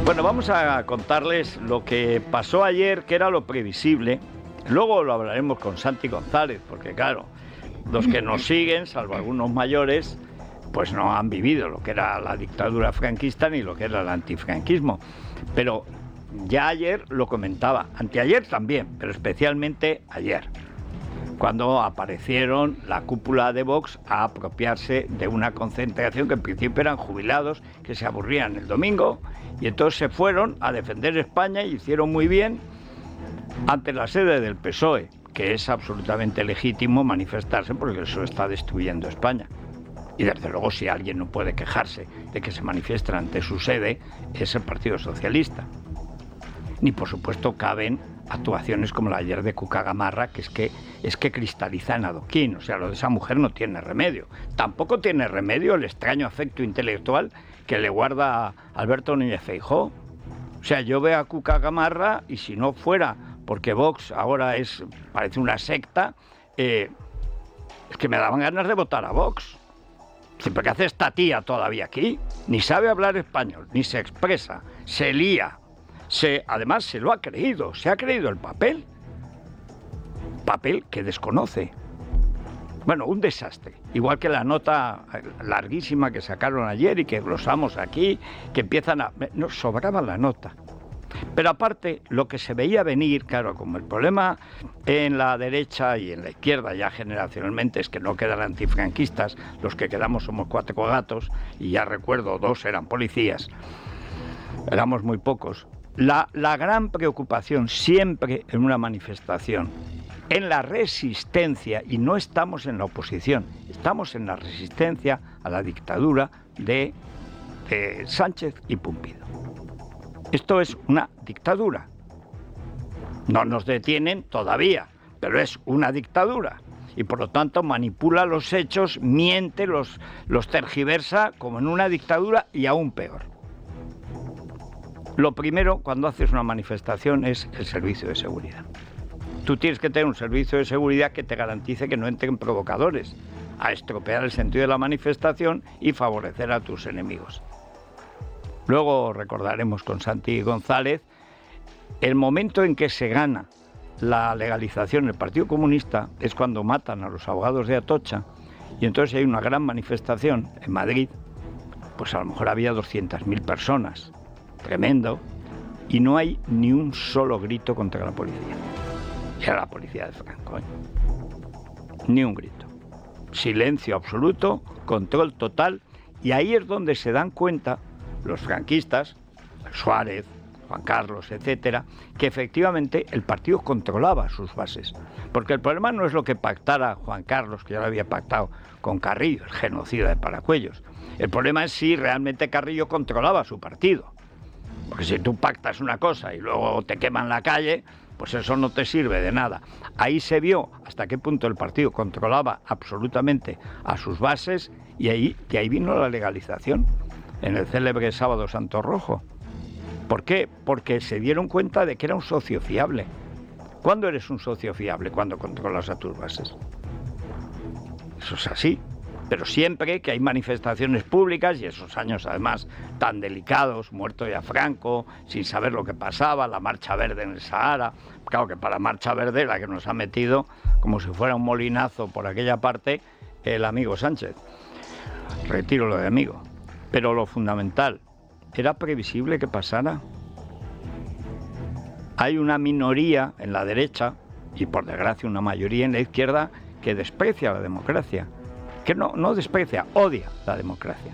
Bueno, vamos a contarles lo que pasó ayer, que era lo previsible. Luego lo hablaremos con Santi González, porque claro, los que nos siguen, salvo algunos mayores, pues no han vivido lo que era la dictadura franquista ni lo que era el antifranquismo. Pero ya ayer lo comentaba, anteayer también, pero especialmente ayer, cuando aparecieron la cúpula de Vox a apropiarse de una concentración que en principio eran jubilados que se aburrían el domingo, y entonces se fueron a defender España y hicieron muy bien ante la sede del PSOE, que es absolutamente legítimo manifestarse porque eso está destruyendo España. Y desde luego, si alguien no puede quejarse de que se manifieste ante su sede, es el Partido Socialista. Ni por supuesto caben actuaciones como la ayer de Cuca Gamarra, que es que cristaliza en adoquín. O sea, lo de esa mujer no tiene remedio. Tampoco tiene remedio el extraño afecto intelectual que le guarda Alberto Núñez Feijóo. O sea, yo veo a Cuca Gamarra y si no fuera porque Vox ahora parece una secta, es que me daban ganas de votar a Vox. ¿Pero qué hace esta tía todavía aquí? Ni sabe hablar español, ni se expresa, se lía. Además se lo ha creído, se ha creído el papel que desconoce. Bueno, un desastre, igual que la nota larguísima que sacaron ayer y que glosamos aquí, que empiezan nos sobraba la nota. Pero aparte, lo que se veía venir, claro, como el problema en la derecha y en la izquierda ya generacionalmente es que no quedan antifranquistas, los que quedamos somos 4 gatos, y ya recuerdo 2 eran policías, éramos muy pocos. La gran preocupación siempre en una manifestación, en la resistencia, y no estamos en la oposición, estamos en la resistencia a la dictadura de Sánchez y Pumpido. Esto es una dictadura. No nos detienen todavía, pero es una dictadura. Y por lo tanto manipula los hechos, miente, los tergiversa como en una dictadura y aún peor. Lo primero cuando haces una manifestación es el servicio de seguridad. Tú tienes que tener un servicio de seguridad que te garantice que no entren provocadores a estropear el sentido de la manifestación y favorecer a tus enemigos. Luego recordaremos con Santi González el momento en que se gana la legalización del Partido Comunista es cuando matan a los abogados de Atocha, y entonces hay una gran manifestación en Madrid, pues a lo mejor había 200.000 personas, tremendo, y no hay ni un solo grito contra la policía. Era la policía de Franco, ni un grito. Silencio absoluto, control total, y ahí es donde se dan cuenta los franquistas, Suárez, Juan Carlos, etcétera, que efectivamente el partido controlaba sus bases. Porque el problema no es lo que pactara Juan Carlos, que ya lo había pactado con Carrillo, el genocida de Paracuellos. El problema es si realmente Carrillo controlaba su partido. Porque si tú pactas una cosa y luego te queman la calle, pues eso no te sirve de nada. Ahí se vio hasta qué punto el partido controlaba absolutamente a sus bases, y de ahí vino la legalización en el célebre Sábado Santo Rojo. ¿Por qué? Porque se dieron cuenta de que era un socio fiable. ¿Cuándo eres un socio fiable? Cuando controlas a tus bases. Eso es así. Pero siempre que hay manifestaciones públicas, y esos años además tan delicados, muerto ya Franco, sin saber lo que pasaba, la Marcha Verde en el Sahara, claro que para la Marcha Verde la que nos ha metido como si fuera un molinazo por aquella parte el amigo Sánchez. Retiro lo de amigo. Pero lo fundamental, ¿era previsible que pasara? Hay una minoría en la derecha, y por desgracia una mayoría en la izquierda, que desprecia la democracia. Que no desprecia, odia la democracia.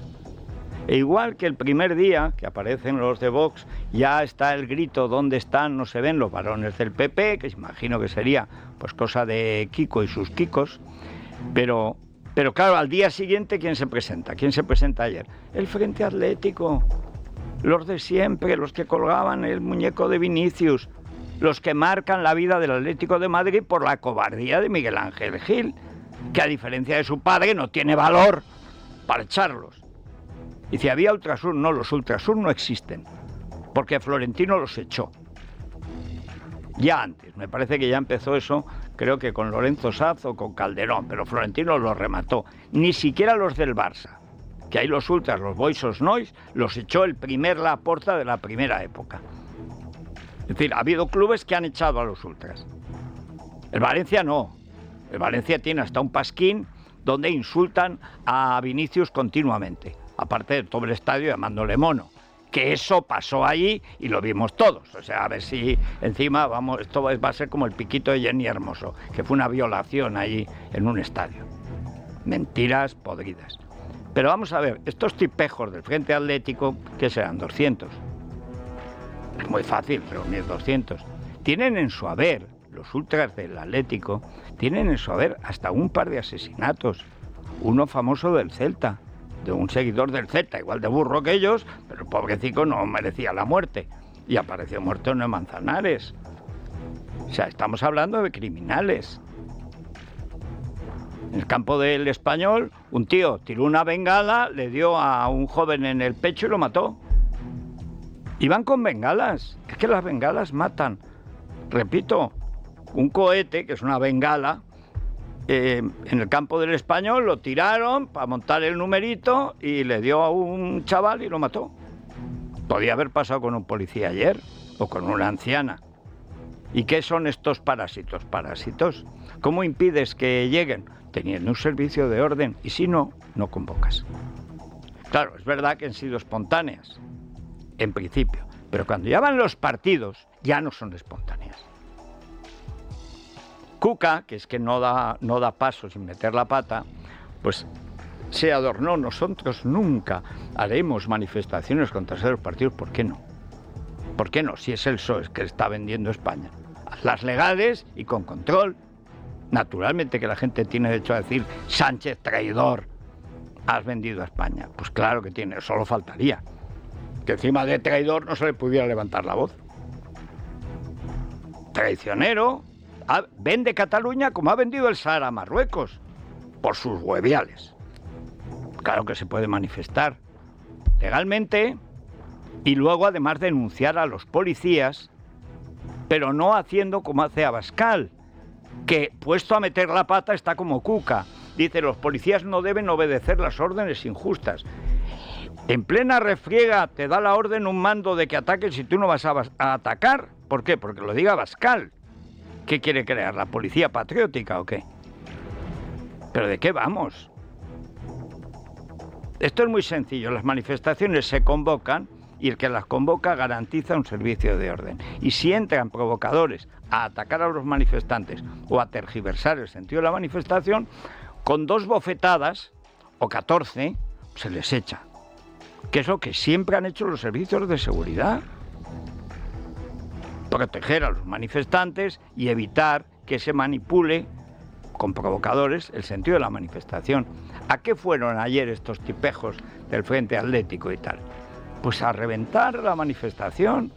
E igual que el primer día que aparecen los de Vox, ya está el grito, ¿dónde están? No se ven los varones del PP, que imagino que sería pues cosa de Kiko y sus Kikos, pero claro, al día siguiente, ¿quién se presenta? ¿Quién se presenta ayer? El Frente Atlético, los de siempre, los que colgaban el muñeco de Vinicius, los que marcan la vida del Atlético de Madrid por la cobardía de Miguel Ángel Gil, que a diferencia de su padre no tiene valor para echarlos. Y si había Ultrasur, no, los Ultrasur no existen, porque Florentino los echó. Ya antes, me parece que ya empezó eso, creo que con Lorenzo Saz o con Calderón, pero Florentino los remató. Ni siquiera los del Barça, que ahí los ultras, los Boys of Noise, los echó el primer Laporta de la primera época. Es decir, ha habido clubes que han echado a los ultras. El Valencia no. El Valencia tiene hasta un pasquín donde insultan a Vinicius continuamente, aparte de todo el estadio llamándole mono. Que eso pasó allí y lo vimos todos. O sea, a ver si encima esto va a ser como el piquito de Jenny Hermoso, que fue una violación allí en un estadio. Mentiras podridas. Pero vamos a ver, estos tipejos del Frente Atlético, ¿qué serán? 200. Es muy fácil, pero 1200. Tienen en su haber, los ultras del Atlético, tienen en su haber hasta un par de asesinatos. Uno famoso del Celta, de un seguidor del Celta, igual de burro que ellos, pero el pobrecito no merecía la muerte. Y apareció muerto en el Manzanares. O sea, estamos hablando de criminales. En el campo del Español, un tío tiró una bengala, le dio a un joven en el pecho y lo mató. Iban con bengalas. Es que las bengalas matan. Repito, un cohete, que es una bengala, en el campo del Español lo tiraron para montar el numerito y le dio a un chaval y lo mató. Podía haber pasado con un policía ayer o con una anciana. ¿Y qué son estos parásitos? Parásitos. ¿Cómo impides que lleguen? Teniendo un servicio de orden, y si no, no convocas. Claro, es verdad que han sido espontáneas, en principio, pero cuando ya van los partidos, ya no son espontáneas. Cuca, que es que no da paso sin meter la pata, pues se adornó. Nosotros nunca haremos manifestaciones contra los partidos. ¿Por qué no? ¿Por qué no? Si es el PSOE que está vendiendo España. Las legales y con control. Naturalmente que la gente tiene derecho a decir: Sánchez, traidor, has vendido a España. Pues claro que tiene, solo faltaría. Que encima de traidor no se le pudiera levantar la voz. Traicionero. Vende Cataluña como ha vendido el Sahara a Marruecos, por sus hueviales. Claro que se puede manifestar legalmente y luego además denunciar a los policías, pero no haciendo como hace Abascal, que puesto a meter la pata está como Cuca. Dice: los policías no deben obedecer las órdenes injustas. En plena refriega te da la orden un mando de que ataques y tú no vas a atacar. ¿Por qué? Porque lo diga Abascal. ¿Qué quiere crear? ¿La policía patriótica o qué? ¿Pero de qué vamos? Esto es muy sencillo. Las manifestaciones se convocan y el que las convoca garantiza un servicio de orden. Y si entran provocadores a atacar a los manifestantes o a tergiversar el sentido de la manifestación, con 2 bofetadas o 14 se les echa. Que es lo que siempre han hecho los servicios de seguridad. Proteger a los manifestantes y evitar que se manipule con provocadores el sentido de la manifestación. ¿A qué fueron ayer estos tipejos del Frente Atlético y tal? Pues a reventar la manifestación.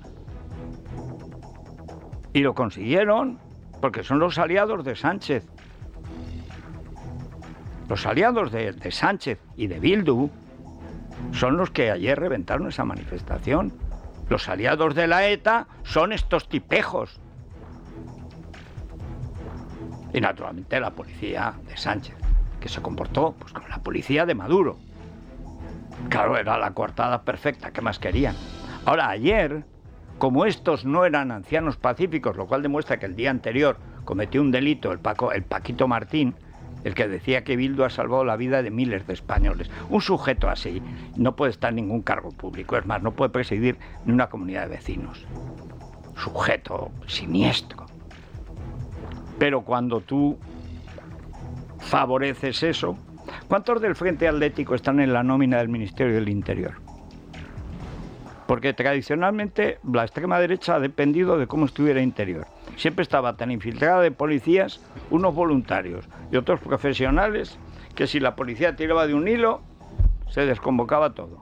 Y lo consiguieron porque son los aliados de Sánchez. Los aliados de Sánchez y de Bildu son los que ayer reventaron esa manifestación. Los aliados de la ETA son estos tipejos. Y naturalmente la policía de Sánchez, que se comportó pues como la policía de Maduro. Claro, era la coartada perfecta, ¿qué más querían? Ahora, ayer, como estos no eran ancianos pacíficos, lo cual demuestra que el día anterior cometió un delito el Paquito Martín, el que decía que Bildu ha salvado la vida de miles de españoles. Un sujeto así no puede estar en ningún cargo público, es más, no puede presidir ni una comunidad de vecinos. Sujeto siniestro. Pero cuando tú favoreces eso, ¿cuántos del Frente Atlético están en la nómina del Ministerio del Interior? Porque tradicionalmente la extrema derecha ha dependido de cómo estuviera Interior. Siempre estaba tan infiltrada de policías, unos voluntarios y otros profesionales, que si la policía tiraba de un hilo, se desconvocaba todo.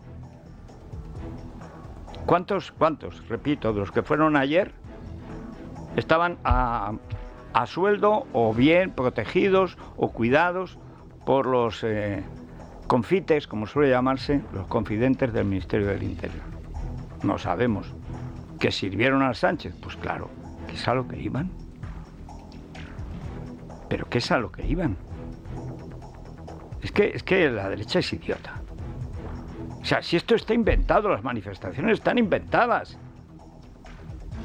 ¿Cuántos, repito, de los que fueron ayer, estaban a sueldo o bien protegidos o cuidados por los confites, como suele llamarse, los confidentes del Ministerio del Interior? No sabemos. ¿Que sirvieron al Sánchez? Pues claro, que es a lo que iban. ¿Pero qué es a lo que iban? Es que la derecha es idiota. O sea, si esto está inventado, las manifestaciones están inventadas.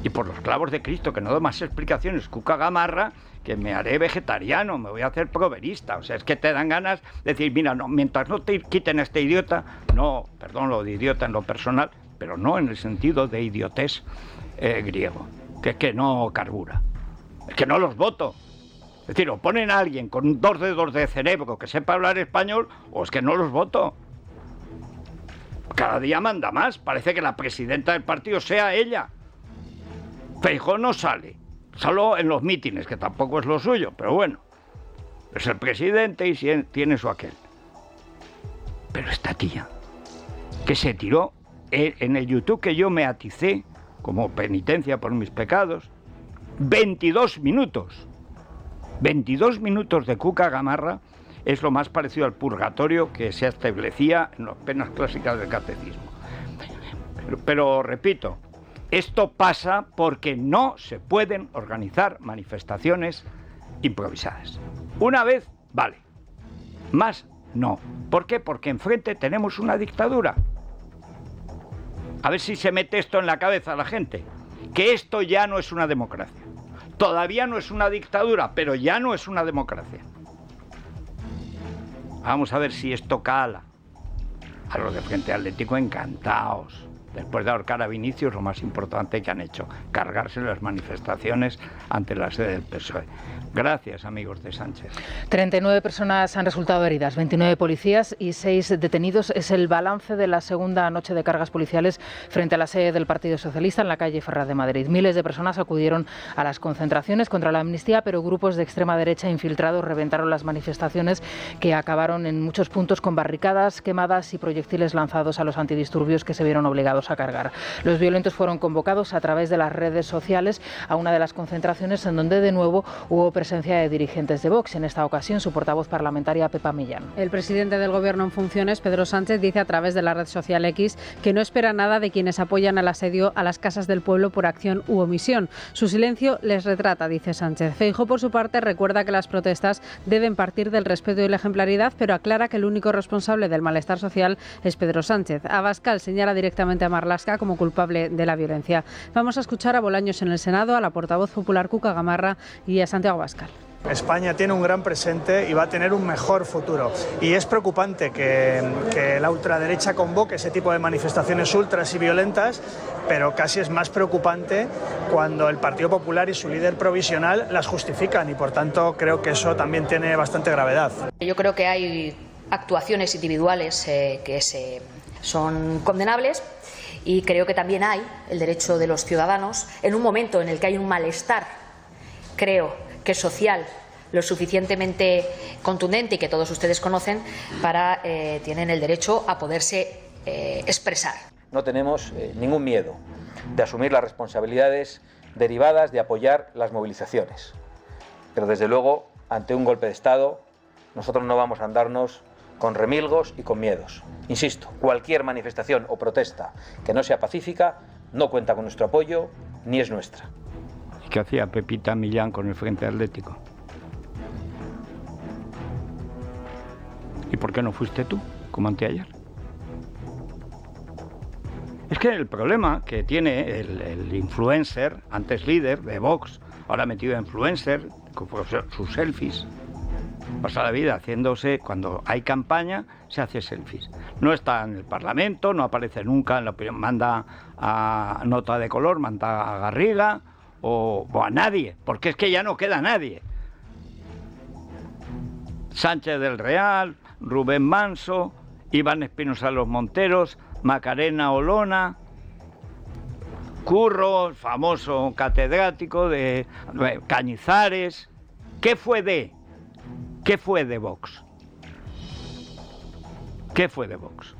Y por los clavos de Cristo, que no doy más explicaciones, Cuca Gamarra, que me haré vegetariano, me voy a hacer proverista. O sea, es que te dan ganas de decir, mira, no, mientras no te quiten a este idiota, no, perdón, lo de idiota en lo personal, pero no en el sentido de idiotés griego, que es que no carbura, es que no los voto. Es decir, o ponen a alguien con 2 dedos de cerebro que sepa hablar español, o es que no los voto. Cada día manda más, parece que la presidenta del partido sea ella. Feijóo no sale, solo en los mítines, que tampoco es lo suyo, pero bueno, es el presidente y tiene su aquel. Pero esta tía, que se tiró en el YouTube que yo me aticé como penitencia por mis pecados, 22 minutos. 22 minutos de Cuca Gamarra es lo más parecido al purgatorio que se establecía en las penas clásicas del catecismo. Pero repito, esto pasa porque no se pueden organizar manifestaciones improvisadas. Una vez, vale. Más, no. ¿Por qué? Porque enfrente tenemos una dictadura. A ver si se mete esto en la cabeza a la gente. Que esto ya no es una democracia. Todavía no es una dictadura, pero ya no es una democracia. Vamos a ver si esto cala. A los de Frente Atlético encantados. Después de ahorcar a Vinicius, lo más importante que han hecho, cargarse las manifestaciones ante la sede del PSOE. Gracias, amigos de Sánchez. 39 personas han resultado heridas, 29 policías y 6 detenidos. Es el balance de la segunda noche de cargas policiales frente a la sede del Partido Socialista en la calle Ferraz de Madrid. Miles de personas acudieron a las concentraciones contra la amnistía, pero grupos de extrema derecha infiltrados reventaron las manifestaciones, que acabaron en muchos puntos con barricadas quemadas y proyectiles lanzados a los antidisturbios, que se vieron obligados a cargar. Los violentos fueron convocados a través de las redes sociales a una de las concentraciones en donde de nuevo hubo presencia de dirigentes de Vox. En esta ocasión, su portavoz parlamentaria, Pepa Millán. El presidente del Gobierno en funciones, Pedro Sánchez, dice a través de la red social X que no espera nada de quienes apoyan al asedio a las casas del pueblo por acción u omisión. Su silencio les retrata, dice Sánchez. Feijóo, por su parte, recuerda que las protestas deben partir del respeto y la ejemplaridad, pero aclara que el único responsable del malestar social es Pedro Sánchez. Abascal señala directamente a Marlaska como culpable de la violencia. Vamos a escuchar a Bolaños en el Senado, a la portavoz popular Cuca Gamarra y a Santiago Abascal. España tiene un gran presente y va a tener un mejor futuro. Y es preocupante que la ultraderecha convoque ese tipo de manifestaciones ultras y violentas, pero casi es más preocupante cuando el Partido Popular y su líder provisional las justifican, y por tanto creo que eso también tiene bastante gravedad. Yo creo que hay actuaciones individuales que son condenables, y creo que también hay el derecho de los ciudadanos, en un momento en el que hay un malestar, creo que social, lo suficientemente contundente y que todos ustedes conocen, tienen el derecho a poderse expresar. No tenemos ningún miedo de asumir las responsabilidades derivadas de apoyar las movilizaciones. Pero desde luego, ante un golpe de Estado, nosotros no vamos a andarnos con remilgos y con miedos. Insisto, cualquier manifestación o protesta que no sea pacífica no cuenta con nuestro apoyo ni es nuestra. ¿Qué hacía Pepita Millán con el Frente Atlético? ¿Y por qué no fuiste tú, como anteayer? Es que el problema que tiene el influencer, antes líder de Vox, ahora metido en influencer, con sus selfies, pasa la vida haciéndose, cuando hay campaña, se hace selfies. No está en el Parlamento, no aparece nunca en la opinión, manda a Nota de Color, manda a Garriga o a nadie, porque es que ya no queda nadie. Sánchez del Real, Rubén Manso, Iván Espinosa Los Monteros, Macarena Olona, Curro, famoso catedrático de Cañizares. ¿Qué fue de Vox? ¿Qué fue de Vox?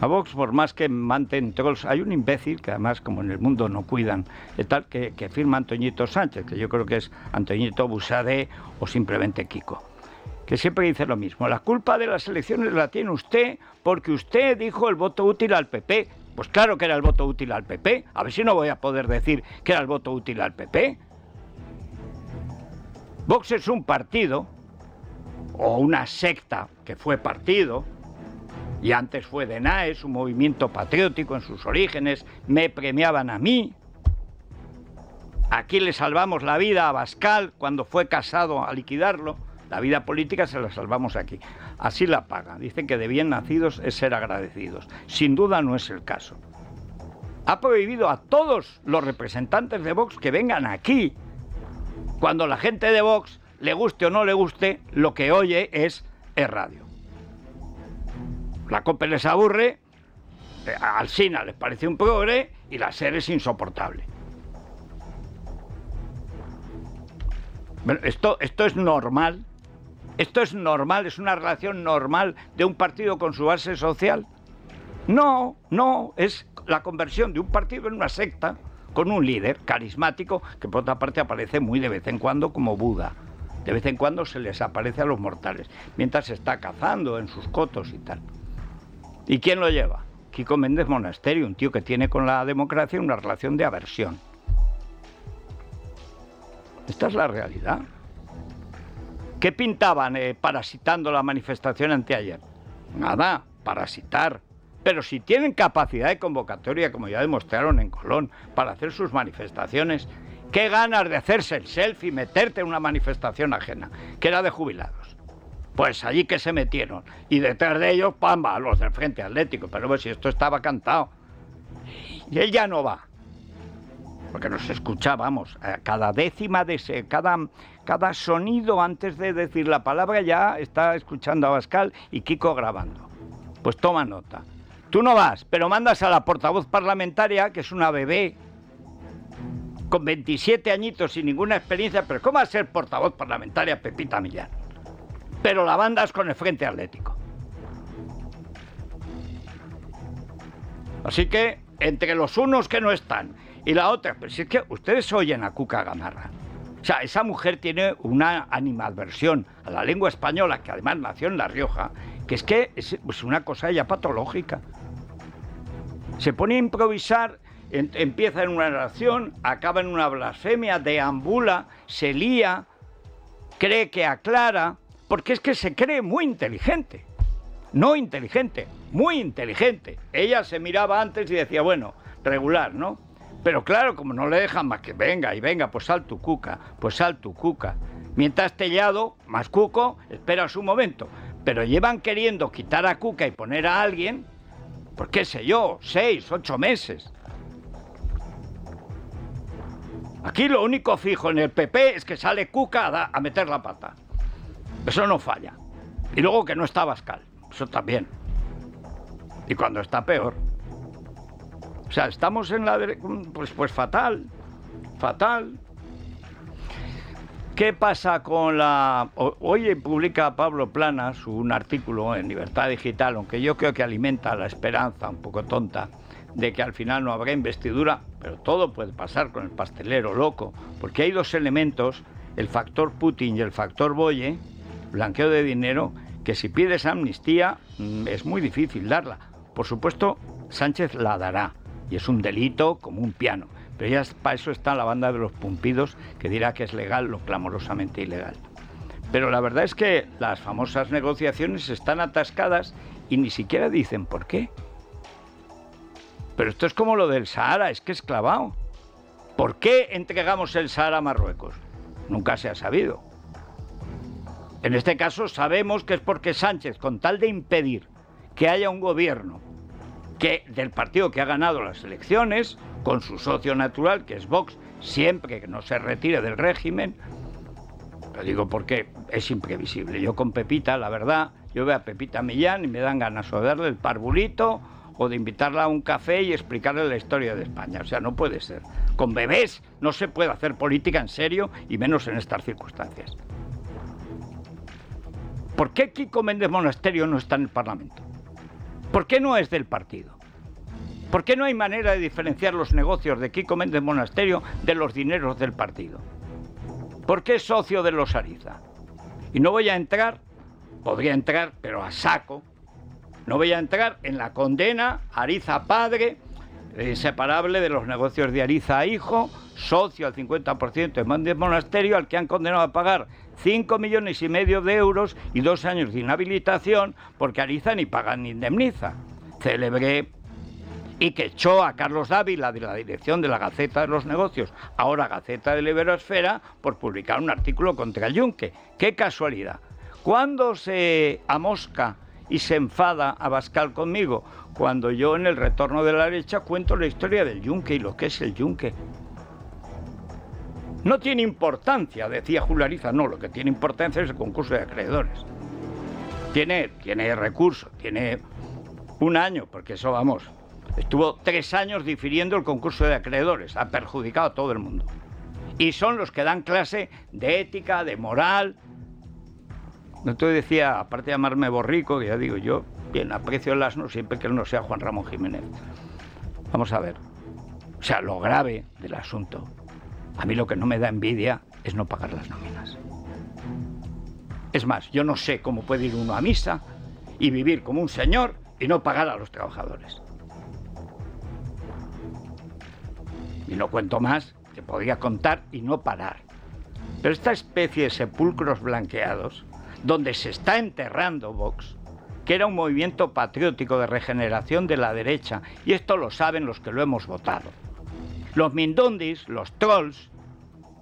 A Vox, por más que manten trolls, hay un imbécil que además, como en el mundo no cuidan, tal que firma Antoñito Sánchez, que yo creo que es Antoñito Busadé o simplemente Kiko, que siempre dice lo mismo: la culpa de las elecciones la tiene usted porque usted dijo el voto útil al PP. Pues claro que era el voto útil al PP, a ver si no voy a poder decir que era el voto útil al PP. Vox es un partido o una secta que fue partido, y antes fue DENAES, un movimiento patriótico en sus orígenes, me premiaban a mí. Aquí le salvamos la vida a Abascal cuando fue casado a liquidarlo. La vida política se la salvamos aquí. Así la pagan. Dicen que de bien nacidos es ser agradecidos. Sin duda no es el caso. Ha prohibido a todos los representantes de Vox que vengan aquí. Cuando la gente de Vox, le guste o no le guste, lo que oye es radio. La COPE les aburre, a Alsina les parece un progre y la SER es insoportable. Bueno, esto es normal. Esto es normal, es una relación normal de un partido con su base social. No, es la conversión de un partido en una secta con un líder carismático que por otra parte aparece muy de vez en cuando como Buda. De vez en cuando se les aparece a los mortales, mientras se está cazando en sus cotos y tal. ¿Y quién lo lleva? Kiko Méndez Monasterio, un tío que tiene con la democracia una relación de aversión. Esta es la realidad. ¿Qué pintaban parasitando la manifestación anteayer? Nada, parasitar. Pero si tienen capacidad de convocatoria, como ya demostraron en Colón, para hacer sus manifestaciones, qué ganas de hacerse el selfie y meterte en una manifestación ajena, que era de jubilados. Pues allí que se metieron. Y detrás de ellos, ¡pamba!, los del Frente Atlético. Pero pues si esto estaba cantado. Y él ya no va. Porque nos escuchábamos. Cada décima de ese, cada sonido antes de decir la palabra ya está escuchando a Abascal y Kiko grabando. Pues toma nota. Tú no vas, pero mandas a la portavoz parlamentaria, que es una bebé, con 27 añitos sin ninguna experiencia, pero ¿cómo va a ser portavoz parlamentaria Pepita Millán? Pero la mandas con el Frente Atlético. Así que, entre los unos que no están y la otra, pero si es que ustedes oyen a Cuca Gamarra. O sea, esa mujer tiene una animadversión a la lengua española, que además nació en La Rioja, que es una cosa ya patológica. Se pone a improvisar, empieza en una oración, acaba en una blasfemia, deambula, se lía, cree que aclara, porque es que se cree muy inteligente. No inteligente, muy inteligente. Ella se miraba antes y decía, bueno, regular, ¿no? Pero claro, como no le dejan más que venga y venga, pues sal tu cuca, pues sal tu cuca. Mientras Tellado, más cuco, espera su momento. Pero llevan queriendo quitar a Cuca y poner a alguien, pues qué sé yo, 6, 8 meses. Aquí lo único fijo en el PP es que sale Cuca a meter la pata. Eso no falla. Y luego que no está Abascal, eso también. Y cuando está peor. O sea, estamos en la... Pues fatal, fatal. ¿Qué pasa con la...? Hoy publica Pablo Planas un artículo en Libertad Digital, aunque yo creo que alimenta la esperanza, un poco tonta, de que al final no habrá investidura, pero todo puede pasar con el pastelero loco, porque hay dos elementos, el factor Putin y el factor Boye, blanqueo de dinero, que si pides amnistía es muy difícil darla. Por supuesto, Sánchez la dará, y es un delito como un piano. Pero ya para eso está la banda de los pumpidos, que dirá que es legal lo clamorosamente ilegal. Pero la verdad es que las famosas negociaciones están atascadas y ni siquiera dicen por qué. Pero esto es como lo del Sahara, es que es clavado. ¿Por qué entregamos el Sahara a Marruecos? Nunca se ha sabido. En este caso sabemos que es porque Sánchez, con tal de impedir que haya un gobierno del partido que ha ganado las elecciones, con su socio natural, que es Vox, siempre que no se retire del régimen, lo digo porque es imprevisible. Yo con Pepita, la verdad, yo veo a Pepita Millán y me dan ganas o de darle el parvulito o de invitarla a un café y explicarle la historia de España. O sea, no puede ser. Con bebés no se puede hacer política en serio y menos en estas circunstancias. ¿Por qué Kiko Méndez Monasterio no está en el Parlamento? ¿Por qué no es del partido? ¿Por qué no hay manera de diferenciar los negocios de Kiko Méndez Monasterio de los dineros del partido? ¿Por qué es socio de los Ariza? Y no voy a entrar, podría entrar, pero a saco, no voy a entrar en la condena a Ariza padre, inseparable de los negocios de Ariza a hijo, socio al 50% de Montes Monasterio, al que han condenado a pagar 5,5 millones de euros y 2 años de inhabilitación, porque Ariza ni paga ni indemniza. Célebre. Y que echó a Carlos Dávila de la dirección de la Gaceta de los Negocios, ahora Gaceta de la Iberosfera, por publicar un artículo contra el Yunque. ¡Qué casualidad! ¿Cuándo se amosca y se enfada Abascal conmigo? Cuando yo en el Retorno de la Derecha cuento la historia del Yunque y lo que es el Yunque. No tiene importancia, decía Julio Ariza, no, lo que tiene importancia es el concurso de acreedores. Tiene recursos, tiene un año, porque eso, vamos, estuvo 3 años difiriendo el concurso de acreedores, ha perjudicado a todo el mundo. Y son los que dan clase de ética, de moral. No te decía, aparte de llamarme borrico, que ya digo yo, bien, aprecio el asno siempre que él no sea Juan Ramón Jiménez. Vamos a ver, o sea, lo grave del asunto. A mí lo que no me da envidia es no pagar las nóminas. Es más, yo no sé cómo puede ir uno a misa y vivir como un señor y no pagar a los trabajadores. Y no cuento más, que podría contar y no parar. Pero esta especie de sepulcros blanqueados, donde se está enterrando Vox, que era un movimiento patriótico de regeneración de la derecha, y esto lo saben los que lo hemos votado. Los mindundis, los trolls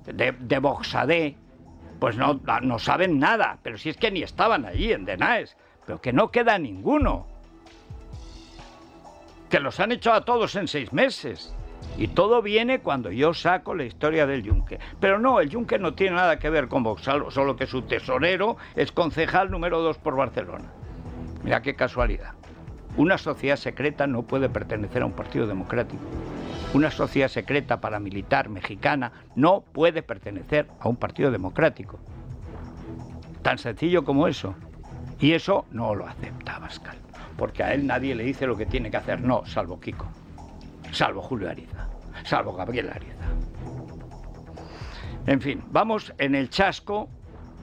de Voxadé, pues no saben nada, pero si es que ni estaban allí en Denaes, pero que no queda ninguno. Que los han hecho a todos en 6 meses. Y todo viene cuando yo saco la historia del Yunque. Pero no, el Yunque no tiene nada que ver con Vox, solo que su tesorero es concejal número 2 por Barcelona. Mira qué casualidad. Una sociedad secreta no puede pertenecer a un partido democrático. Una sociedad secreta paramilitar mexicana no puede pertenecer a un partido democrático. Tan sencillo como eso. Y eso no lo acepta Abascal, porque a él nadie le dice lo que tiene que hacer. No, salvo Kiko, salvo Julio Ariza, salvo Gabriel Ariza. En fin, vamos en el chasco,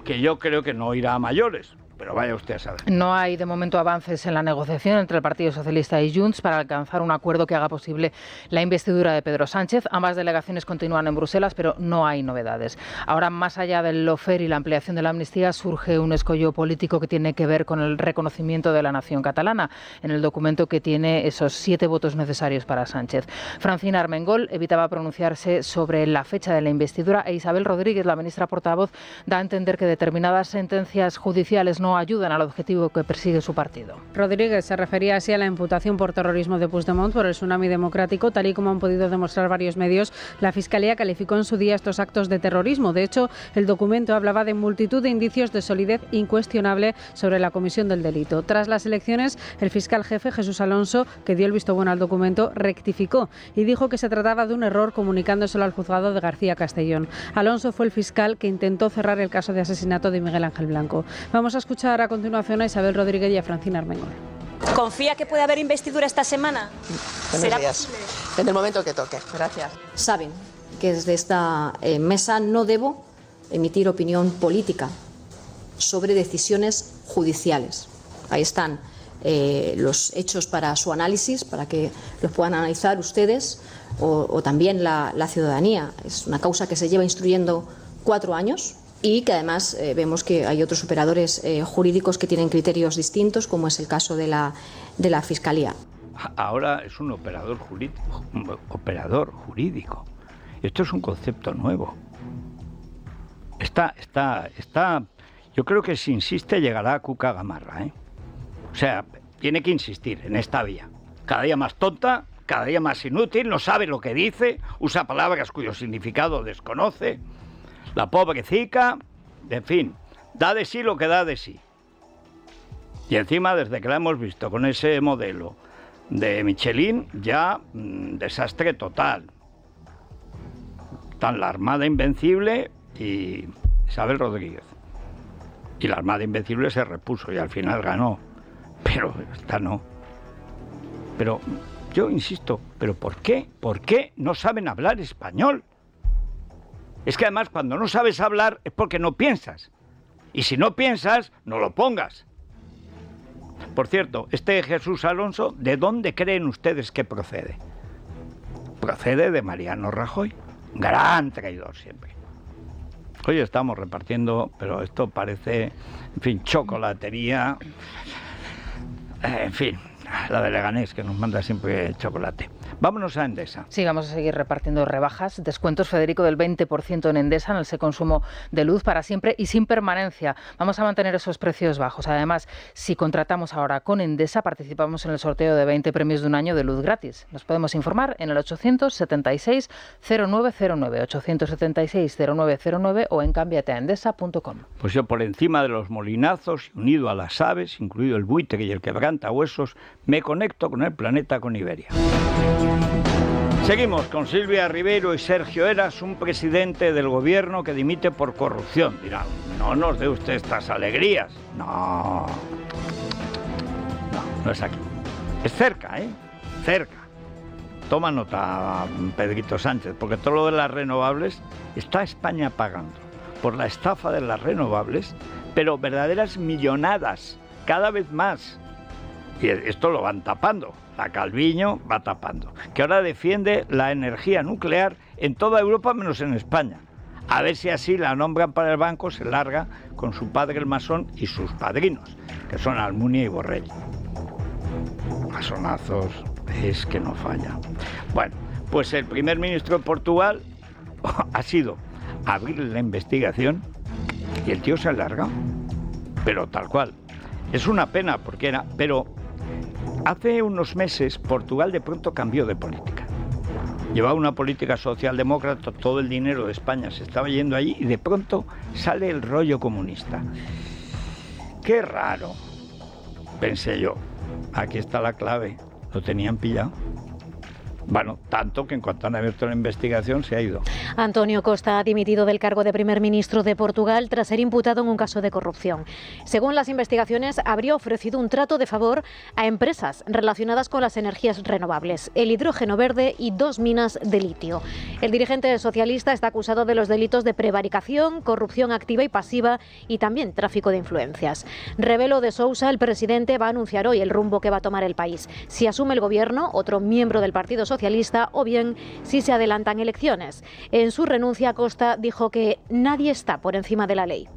que yo creo que no irá a mayores. Pero vaya usted a saber. No hay de momento avances en la negociación entre el Partido Socialista y Junts para alcanzar un acuerdo que haga posible la investidura de Pedro Sánchez. Ambas delegaciones continúan en Bruselas, pero no hay novedades. Ahora, más allá del lawfare y la ampliación de la amnistía, surge un escollo político que tiene que ver con el reconocimiento de la nación catalana, en el documento que tiene esos 7 votos necesarios para Sánchez. Francina Armengol evitaba pronunciarse sobre la fecha de la investidura e Isabel Rodríguez, la ministra portavoz, da a entender que determinadas sentencias judiciales no ayudan al objetivo que persigue su partido. Rodríguez se refería así a la imputación por terrorismo de Puigdemont por el tsunami democrático. Tal y como han podido demostrar varios medios, la Fiscalía calificó en su día estos actos de terrorismo. De hecho, el documento hablaba de multitud de indicios de solidez incuestionable sobre la comisión del delito. Tras las elecciones, el fiscal jefe Jesús Alonso, que dio el visto bueno al documento, rectificó y dijo que se trataba de un error comunicándoselo al juzgado de García Castellón. Alonso fue el fiscal que intentó cerrar el caso de asesinato de Miguel Ángel Blanco. Vamos a escuchar a continuación a Isabel Rodríguez y a Francina Armengol. ¿Confía que puede haber investidura esta semana? Buenos días. En el momento que toque. Gracias. Saben que desde esta mesa no debo emitir opinión política sobre decisiones judiciales. Ahí están los hechos para su análisis, para que los puedan analizar ustedes o también la ciudadanía. Es una causa que se lleva instruyendo 4 años. Y que además vemos que hay otros operadores jurídicos que tienen criterios distintos, como es el caso de la Fiscalía. Ahora es un operador jurídico. Esto es un concepto nuevo. Yo creo que si insiste llegará a Cuca Gamarra, ¿eh? O sea, tiene que insistir en esta vía. Cada día más tonta, cada día más inútil, no sabe lo que dice, usa palabras cuyo significado desconoce. La pobrecita, en fin, da de sí lo que da de sí. Y encima, desde que la hemos visto con ese modelo de Michelin, ya desastre total. Están la Armada Invencible y Isabel Rodríguez. Y la Armada Invencible se repuso y al final ganó. Pero esta no. Pero yo insisto, ¿pero por qué? ¿Por qué no saben hablar español? Es que además cuando no sabes hablar es porque no piensas. Y si no piensas, no lo pongas. Por cierto, este Jesús Alonso, ¿de dónde creen ustedes que procede? procede de Mariano Rajoy, gran traidor siempre. Hoy estamos repartiendo, pero esto parece, en fin, chocolatería, en fin, la de Leganés, que nos manda siempre chocolate. Vámonos a Endesa. Sí, vamos a seguir repartiendo rebajas, descuentos, Federico, del 20% en Endesa, en el consumo de luz para siempre y sin permanencia. Vamos a mantener esos precios bajos. Además, si contratamos ahora con Endesa, participamos en el sorteo de 20 premios de un año de luz gratis. Nos podemos informar en el 876-0909, 876-0909 o en cambiateaendesa.com. Pues yo, por encima de los molinazos, unido a las aves, incluido el buitre y el quebrantahuesos, me conecto con el planeta, con Iberia. Seguimos con Silvia Ribeiro y Sergio Eras, un presidente del gobierno que dimite por corrupción. Dirán, no nos dé usted estas alegrías. No es aquí. Es cerca, ¿eh? Cerca. Toma nota, Pedrito Sánchez, porque todo lo de las renovables está España pagando por la estafa de las renovables, pero verdaderas millonadas, cada vez más. Y esto lo van tapando. La Calviño va tapando. Que ahora defiende la energía nuclear en toda Europa menos en España. A ver si así la nombran para el banco, se larga con su padre el masón y sus padrinos, que son Almunia y Borrell. Masonazos, es que no falla. Bueno, pues el primer ministro de Portugal ha sido abrir la investigación y el tío se ha largado. Pero tal cual. Es una pena porque era... Pero hace unos meses Portugal de pronto cambió de política. Llevaba una política socialdemócrata, todo el dinero de España se estaba yendo allí y de pronto sale el rollo comunista. ¡Qué raro! Pensé yo, aquí está la clave, lo tenían pillado. Bueno, tanto que en cuanto han abierto la investigación se ha ido. António Costa ha dimitido del cargo de primer ministro de Portugal tras ser imputado en un caso de corrupción. Según las investigaciones, habría ofrecido un trato de favor a empresas relacionadas con las energías renovables, el hidrógeno verde y 2 minas de litio. El dirigente socialista está acusado de los delitos de prevaricación, corrupción activa y pasiva y también tráfico de influencias. Rebelo de Sousa, el presidente, va a anunciar hoy el rumbo que va a tomar el país. Si asume el gobierno, otro miembro del Partido Socialista, o bien si se adelantan elecciones. En su renuncia, Costa dijo que nadie está por encima de la ley.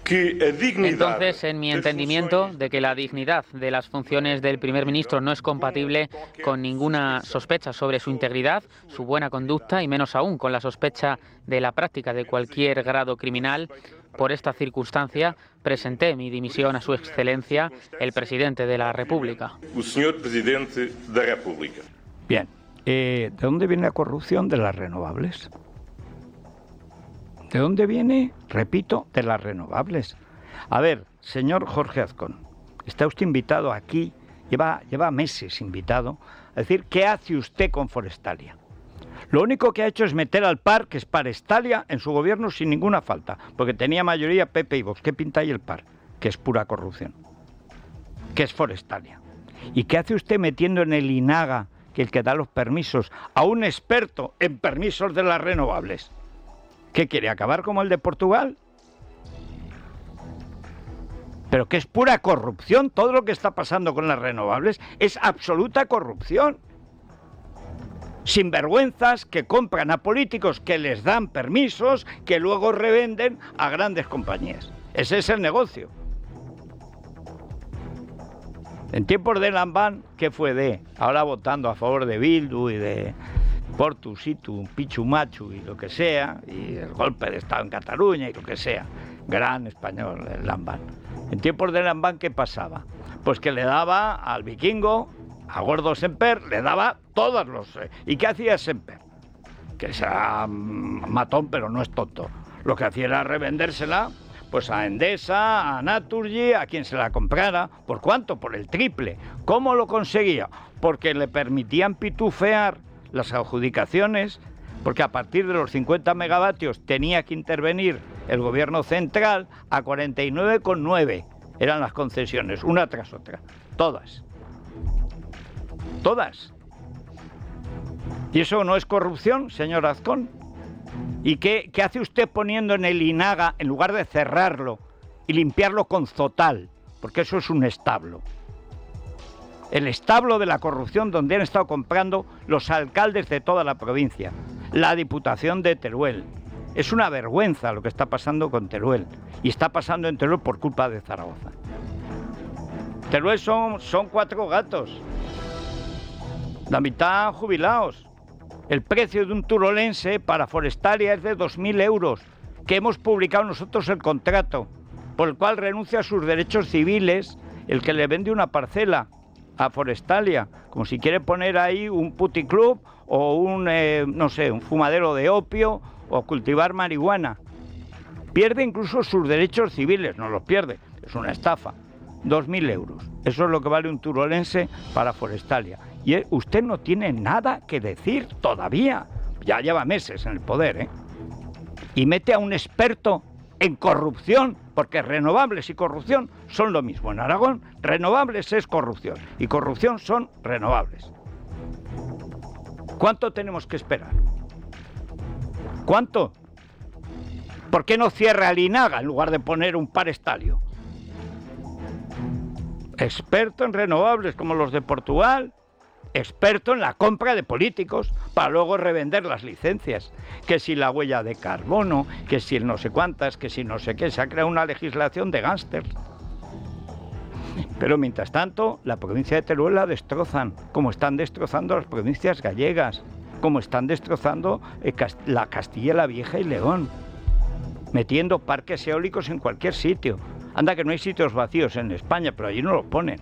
Entonces, en mi entendimiento de que la dignidad de las funciones del primer ministro no es compatible con ninguna sospecha sobre su integridad, su buena conducta y menos aún con la sospecha de la práctica de cualquier grado criminal, por esta circunstancia presenté mi dimisión a su excelencia, el presidente de la República. Bien, ¿de dónde viene la corrupción de las renovables? ¿De dónde viene? Repito, de las renovables. A ver, señor Jorge Azcón, está usted invitado aquí, lleva meses invitado, a decir, ¿qué hace usted con Forestalia? Lo único que ha hecho es meter al PAR, que es Parestalia, en su gobierno sin ninguna falta, porque tenía mayoría PP y Vox. ¿Qué pinta ahí el PAR? Que es pura corrupción. Que es Forestalia. ¿Y qué hace usted metiendo en el INAGA, que el que da los permisos, a un experto en permisos de las renovables? ¿Qué quiere, acabar como el de Portugal? Pero que es pura corrupción. Todo lo que está pasando con las renovables es absoluta corrupción. Sinvergüenzas que compran a políticos que les dan permisos que luego revenden a grandes compañías. Ese es el negocio. En tiempos de Lambán, ¿qué fue de? Ahora votando a favor de Bildu y de Portu, Situ, Pichu Machu y lo que sea, y el golpe de Estado en Cataluña y lo que sea. Gran español, el Lambán. En tiempos de Lambán, ¿qué pasaba? Pues que le daba al vikingo, a Gordo Semper, le daba todos los... ¿Y qué hacía Semper? Que sea matón, pero no es tonto. Lo que hacía era revendérsela pues a Endesa, a Naturgy, a quien se la comprara. ¿Por cuánto? Por el triple. ¿Cómo lo conseguía? Porque le permitían pitufear las adjudicaciones, porque a partir de los 50 megavatios tenía que intervenir el gobierno central a 49,9. Eran las concesiones, una tras otra. Todas. Todas. ¿Y eso no es corrupción, señor Azcón? ¿Y qué hace usted poniendo en el INAGA, en lugar de cerrarlo y limpiarlo con Zotal? Porque eso es un establo. el establo de la corrupción donde han estado comprando los alcaldes de toda la provincia, la Diputación de Teruel. Es una vergüenza lo que está pasando con Teruel, y está pasando en Teruel por culpa de Zaragoza. Teruel son 4 gatos, la mitad jubilados. El precio de un turolense para Forestalia es de 2.000 euros, que hemos publicado nosotros el contrato, por el cual renuncia a sus derechos civiles el que le vende una parcela a Forestalia, como si quiere poner ahí un puticlub o un fumadero de opio o cultivar marihuana. Pierde incluso sus derechos civiles, no los pierde, es una estafa. 2.000 euros, eso es lo que vale un turolense para Forestalia. Y usted no tiene nada que decir todavía, ya lleva meses en el poder, y mete a un experto en corrupción, porque renovables y corrupción son lo mismo. En Aragón, renovables es corrupción y corrupción son renovables. ¿Cuánto tenemos que esperar? ¿Cuánto? ¿Por qué no cierra el Inaga en lugar de poner un Parestalio? Experto en renovables como los de Portugal, experto en la compra de políticos para luego revender las licencias, que si la huella de carbono, que si el no sé cuántas, que si no sé qué, se ha creado una legislación de gángsters. Pero mientras tanto, la provincia de Teruel la destrozan, como están destrozando las provincias gallegas, como están destrozando la Castilla la Vieja y León, metiendo parques eólicos en cualquier sitio. Anda que no hay sitios vacíos en España, pero allí no lo ponen.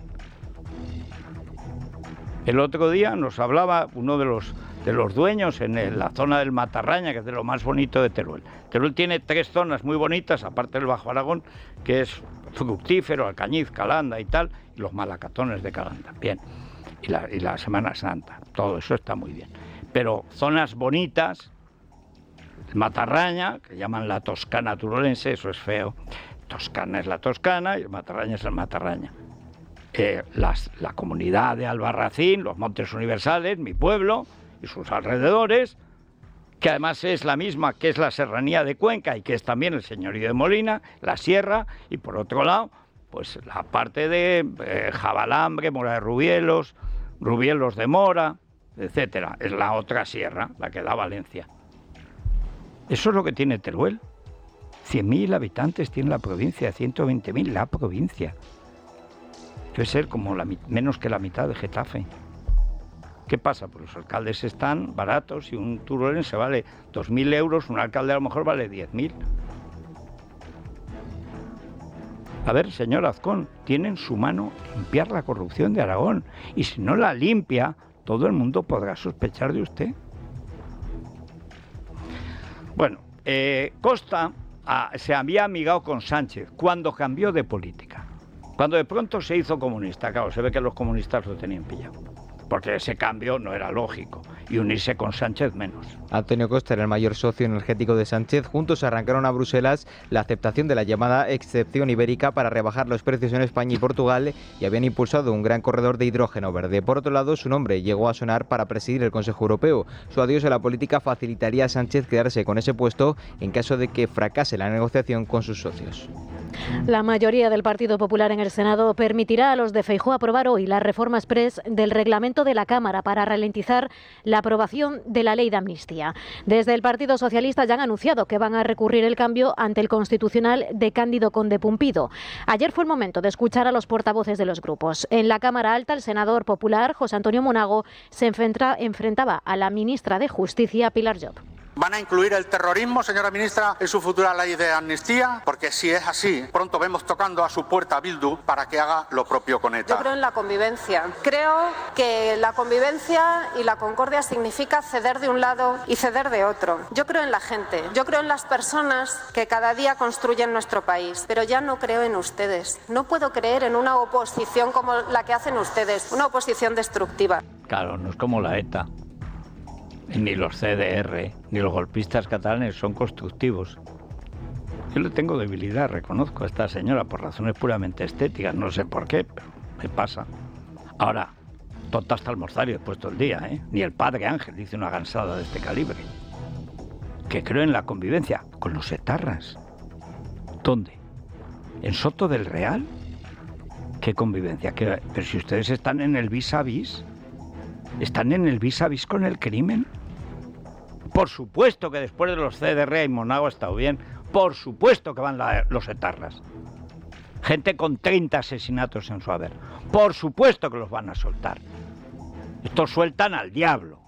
El otro día nos hablaba uno de los dueños en la zona del Matarraña, que es de lo más bonito de Teruel. Teruel tiene 3 zonas muy bonitas, aparte del Bajo Aragón, que es fructífero, Alcañiz, Calanda y tal, y los malacatones de Calanda. Bien, y la Semana Santa, todo eso está muy bien. Pero zonas bonitas, el Matarraña, que llaman la Toscana turolense, eso es feo. Toscana es la Toscana y el Matarraña es el Matarraña. La comunidad de Albarracín, los Montes Universales, mi pueblo y sus alrededores, que además es la misma que es la Serranía de Cuenca y que es también el Señorío de Molina, la Sierra, y por otro lado, pues la parte de Jabalambre, Mora de Rubielos, Rubielos de Mora, etcétera. Es la otra sierra, la que da Valencia. Eso es lo que tiene Teruel. 100.000 habitantes tiene la provincia, 120.000 la provincia. Debe ser como menos que la mitad de Getafe. ¿Qué pasa? Pues los alcaldes están baratos y un turolense vale 2.000 euros, un alcalde a lo mejor vale 10.000. A ver, señor Azcón, tiene en su mano limpiar la corrupción de Aragón. Y si no la limpia, todo el mundo podrá sospechar de usted. Bueno, Costa se había amigado con Sánchez cuando cambió de política. Cuando de pronto se hizo comunista, claro, se ve que los comunistas lo tenían pillado, porque ese cambio no era lógico, y unirse con Sánchez menos. Antonio Costa era el mayor socio energético de Sánchez. Juntos arrancaron a Bruselas la aceptación de la llamada excepción ibérica para rebajar los precios en España y Portugal, y habían impulsado un gran corredor de hidrógeno verde. Por otro lado, su nombre llegó a sonar para presidir el Consejo Europeo. Su adiós a la política facilitaría a Sánchez quedarse con ese puesto en caso de que fracase la negociación con sus socios. La mayoría del Partido Popular en el Senado permitirá a los de Feijóo aprobar hoy la reforma exprés del reglamento de la Cámara para ralentizar la aprobación de la ley de amnistía. Desde el Partido Socialista ya han anunciado que van a recurrir el cambio ante el Constitucional de Cándido Conde Pumpido. Ayer fue el momento de escuchar a los portavoces de los grupos. En la Cámara Alta, el senador popular José Antonio Monago se enfrentaba a la ministra de Justicia, Pilar Llop. ¿Van a incluir el terrorismo, señora ministra, en su futura ley de amnistía? Porque si es así, pronto vemos tocando a su puerta a Bildu para que haga lo propio con ETA. Yo creo en la convivencia. Creo que la convivencia y la concordia significa ceder de un lado y ceder de otro. Yo creo en la gente, yo creo en las personas que cada día construyen nuestro país, pero ya no creo en ustedes. No puedo creer en una oposición como la que hacen ustedes, una oposición destructiva. Claro, no es como la ETA. Ni los CDR, ni los golpistas catalanes son constructivos. Yo le tengo debilidad, reconozco a esta señora, por razones puramente estéticas, no sé por qué, pero me pasa. Ahora, tonta hasta el morzario después todo el día, ¿eh? Ni el padre Ángel dice una gansada de este calibre. Que creo en la convivencia con los etarras. ¿Dónde? ¿En Soto del Real? ¿Qué convivencia? Pero si ustedes están en el vis a vis, ¿están en el vis a vis con el crimen? Por supuesto que después de los CDR y Monago ha estado bien. Por supuesto que van los etarras. Gente con 30 asesinatos en su haber. Por supuesto que los van a soltar. Estos sueltan al diablo.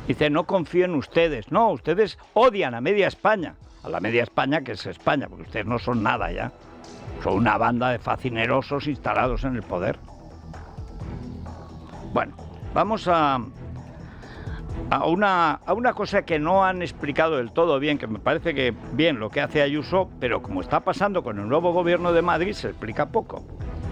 Dice, no confío en ustedes. No, ustedes odian a media España. A la media España, que es España, porque ustedes no son nada ya. Son una banda de facinerosos instalados en el poder. Bueno, vamos a una cosa que no han explicado del todo bien, que me parece que bien lo que hace Ayuso, pero como está pasando con el nuevo gobierno de Madrid, se explica poco.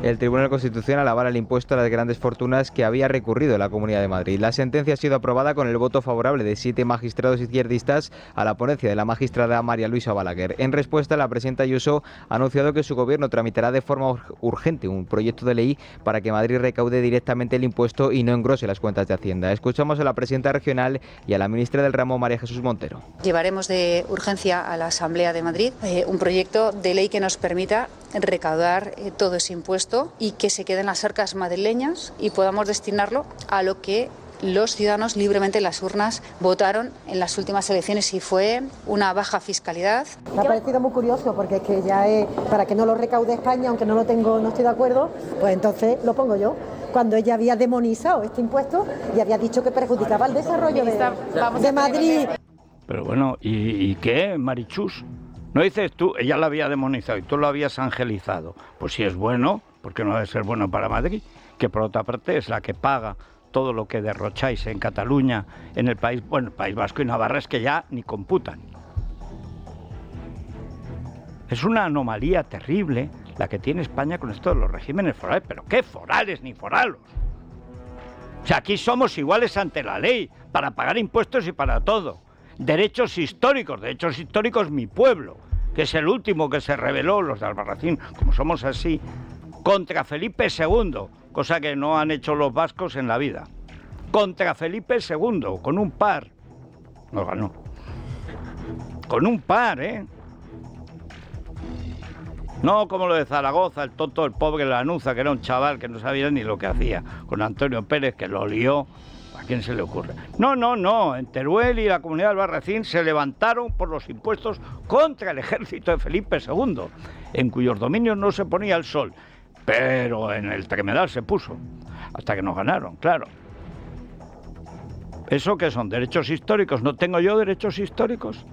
El Tribunal Constitucional avala el impuesto a las grandes fortunas que había recurrido la Comunidad de Madrid. La sentencia ha sido aprobada con el voto favorable de 7 magistrados izquierdistas a la ponencia de la magistrada María Luisa Balaguer. En respuesta, la presidenta Ayuso ha anunciado que su gobierno tramitará de forma urgente un proyecto de ley para que Madrid recaude directamente el impuesto y no engrose las cuentas de Hacienda. Escuchamos a la presidenta regional y a la ministra del ramo, María Jesús Montero. Llevaremos de urgencia a la Asamblea de Madrid un proyecto de ley que nos permita recaudar todo ese impuesto y que se quede en las arcas madrileñas y podamos destinarlo a lo que los ciudadanos libremente en las urnas votaron en las últimas elecciones y fue una baja fiscalidad. Me ha parecido muy curioso porque es que ya es para que no lo recaude España, aunque no estoy de acuerdo, pues entonces lo pongo yo. Cuando ella había demonizado este impuesto y había dicho que perjudicaba el desarrollo de Madrid. Pero bueno, ¿y qué, Marichus? ¿No dices tú, ella la había demonizado y tú lo habías angelizado? Pues si es bueno, porque no debe ser bueno para Madrid, que por otra parte es la que paga todo lo que derrocháis en Cataluña, en el País Vasco y Navarra, es que ya ni computan. Es una anomalía terrible la que tiene España con esto de los regímenes forales. ¿Pero qué forales ni foralos? O sea, aquí somos iguales ante la ley, para pagar impuestos y para todo. Derechos históricos mi pueblo, que es el último que se rebeló, los de Albarracín, como somos así, contra Felipe II, cosa que no han hecho los vascos en la vida. Contra Felipe II, con un par. No ganó. Con un par, ¿eh? No como lo de Zaragoza, el tonto, el pobre Lanuza, que era un chaval que no sabía ni lo que hacía, con Antonio Pérez, que lo lió. ¿A quién se le ocurre? No. En Teruel y la Comunidad de Albarracín se levantaron por los impuestos contra el ejército de Felipe II, en cuyos dominios no se ponía el sol. Pero en el Tremedal se puso, hasta que nos ganaron, claro. ¿Eso qué son? ¿Derechos históricos? ¿No tengo yo derechos históricos?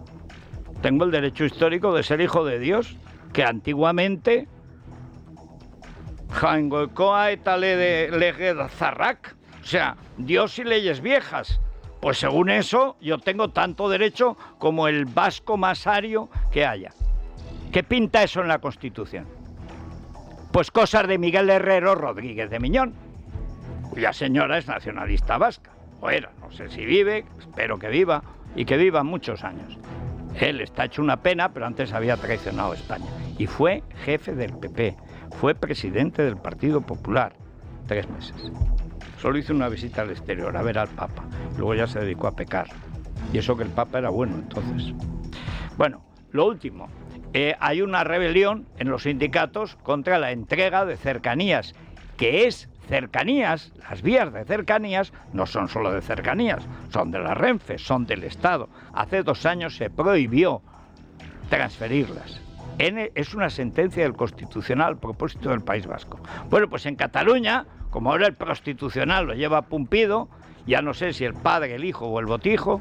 Tengo el derecho histórico de ser hijo de Dios, que antiguamente Jaengoekoa etale de Legezarrak, o sea, Dios y leyes viejas. Pues según eso, yo tengo tanto derecho como el vasco más ario que haya. ¿Qué pinta eso en la Constitución? Pues cosas de Miguel Herrero Rodríguez de Miñón, cuya señora es nacionalista vasca, o era, no sé si vive, espero que viva, y que viva muchos años. Él está hecho una pena, pero antes había traicionado a España. Y fue jefe del PP, fue presidente del Partido Popular, 3 meses. Solo hizo una visita al exterior, a ver al Papa. Luego ya se dedicó a pecar. Y eso que el Papa era bueno, entonces. Bueno, lo último. Hay una rebelión en los sindicatos contra la entrega de cercanías, que es cercanías. Las vías de cercanías no son solo de cercanías, son de la Renfe, son del Estado. Hace 2 años se prohibió transferirlas. Es una sentencia del Constitucional a propósito del País Vasco. Bueno, pues en Cataluña, como ahora el Constitucional lo lleva Pumpido, ya no sé si el padre, el hijo o el botijo,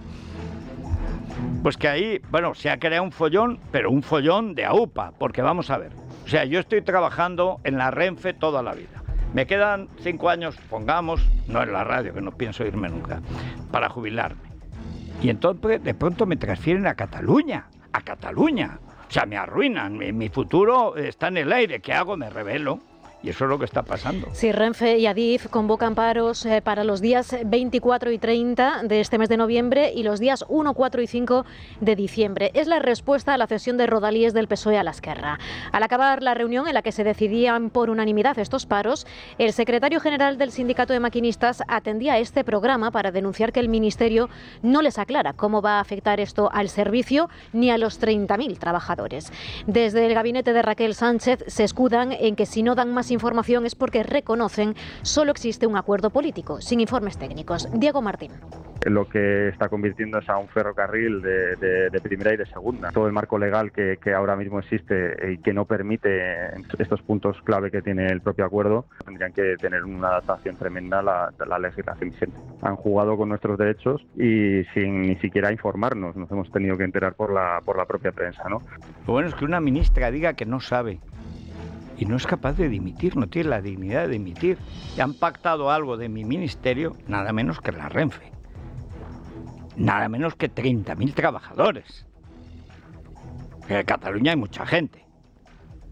pues que ahí, bueno, se ha creado un follón, pero un follón de AUPA, porque vamos a ver. O sea, yo estoy trabajando en la Renfe toda la vida. Me quedan 5 años, pongamos, no en la radio, que no pienso irme nunca, para jubilarme. Y entonces de pronto me transfieren a Cataluña. O sea, me arruinan, mi futuro está en el aire. ¿Qué hago? Me rebelo. Y eso es lo que está pasando. Sí, Renfe y Adif convocan paros para los días 24 y 30 de este mes de noviembre y los días 1, 4 y 5 de diciembre. Es la respuesta a la cesión de Rodalies del PSOE a la Esquerra. Al acabar la reunión en la que se decidían por unanimidad estos paros, el secretario general del Sindicato de Maquinistas atendía este programa para denunciar que el Ministerio no les aclara cómo va a afectar esto al servicio ni a los 30.000 trabajadores. Desde el gabinete de Raquel Sánchez se escudan en que si no dan más más información es porque reconocen solo existe un acuerdo político, sin informes técnicos. Diego Martín. Lo que está convirtiendo es a un ferrocarril de primera y de segunda. Todo el marco legal que ahora mismo existe y que no permite estos puntos clave que tiene el propio acuerdo, tendrían que tener una adaptación tremenda a la legislación vigente. Han jugado con nuestros derechos y sin ni siquiera informarnos, nos hemos tenido que enterar por la propia prensa, ¿no? Lo bueno es que una ministra diga que no sabe y no es capaz de dimitir, no tiene la dignidad de dimitir. Y han pactado algo de mi ministerio, nada menos que la Renfe. Nada menos que 30.000 trabajadores. En Cataluña hay mucha gente.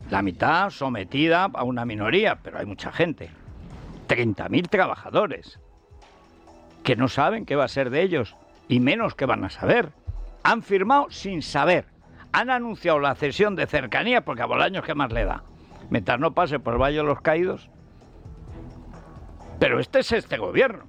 La mitad sometida a una minoría, pero hay mucha gente. 30.000 trabajadores que no saben qué va a ser de ellos y menos que van a saber. Han firmado sin saber. Han anunciado la cesión de Cercanías porque a Bolaños ¿qué más le da? Mientras no pase por el Valle de los Caídos. Pero este es este gobierno.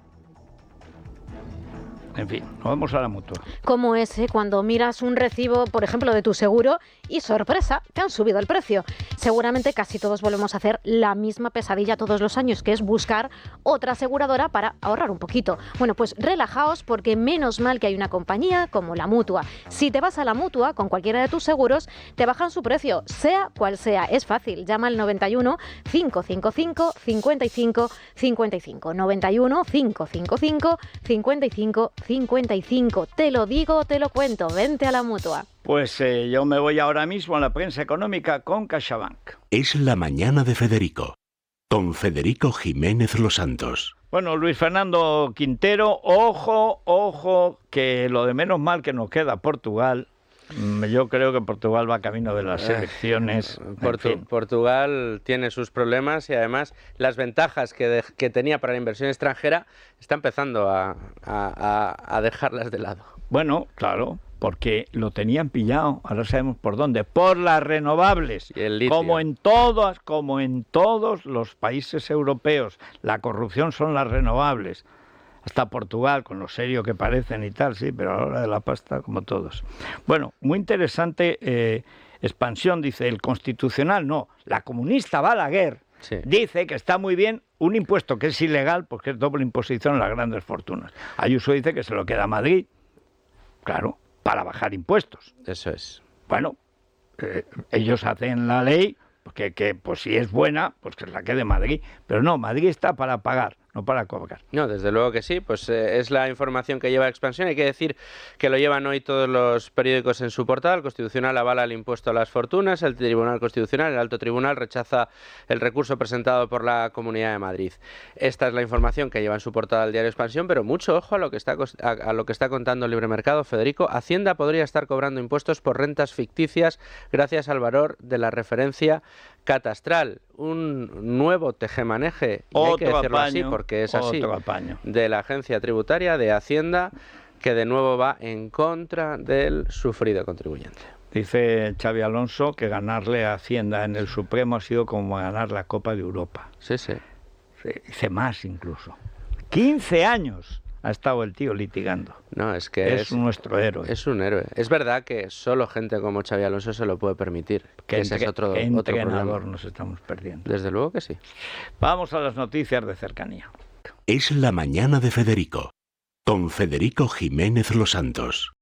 En fin, nos vamos a la Mutua. Como ese cuando miras un recibo, por ejemplo, de tu seguro y sorpresa, te han subido el precio. Seguramente casi todos volvemos a hacer la misma pesadilla todos los años, que es buscar otra aseguradora para ahorrar un poquito. Bueno, pues relajaos porque menos mal que hay una compañía como la Mutua. Si te vas a la Mutua con cualquiera de tus seguros, te bajan su precio, sea cual sea. Es fácil, llama al 91 555 55 55. 91 555 55 55. Te lo digo, te lo cuento. Vente a la Mutua. Pues yo me voy ahora mismo a la prensa económica con CaixaBank. Es la mañana de Federico, con Federico Jiménez Los Santos. Bueno, Luis Fernando Quintero, ojo, que lo de menos mal que nos queda Portugal. Yo creo que Portugal va camino de las elecciones. Portugal tiene sus problemas y además las ventajas que tenía para la inversión extranjera está empezando a dejarlas de lado. Bueno, claro, porque lo tenían pillado, ahora sabemos por dónde, por las renovables, y el litio. como en todos los países europeos, la corrupción son las renovables. Hasta Portugal, con lo serio que parecen y tal, sí, pero a la hora de la pasta, como todos. Bueno, muy interesante expansión, dice el Constitucional, no, la comunista Balaguer dice que está muy bien un impuesto que es ilegal porque es doble imposición en las grandes fortunas. Ayuso dice que se lo queda a Madrid, claro, para bajar impuestos. Eso es. Bueno, ellos hacen la ley, que pues si es buena, pues que se la quede Madrid, pero no, Madrid está para pagar, no para cobrar. No, desde luego que sí, pues es la información que lleva Expansión. Hay que decir que lo llevan hoy todos los periódicos en su portada. El Constitucional avala el impuesto a las fortunas, el Tribunal Constitucional, el Alto Tribunal rechaza el recurso presentado por la Comunidad de Madrid. Esta es la información que lleva en su portada el diario Expansión, pero mucho ojo a lo que está contando el Libre Mercado, Federico. Hacienda podría estar cobrando impuestos por rentas ficticias gracias al valor de la referencia catastral. Un nuevo tejemaneje, y hay que decirlo así porque es así, de la agencia tributaria de Hacienda, que de nuevo va en contra del sufrido contribuyente. Dice Xabi Alonso que ganarle a Hacienda en el Supremo ha sido como ganar la Copa de Europa. Sí. Dice más incluso. 15 años ha estado el tío litigando. No, es que es nuestro héroe. Es un héroe. Es verdad que solo gente como Xabi Alonso se lo puede permitir. Que ese es otro entrenador nos estamos perdiendo. Desde luego que sí. Vamos a las noticias de cercanía. Es la mañana de Federico, con Federico Jiménez Los Santos.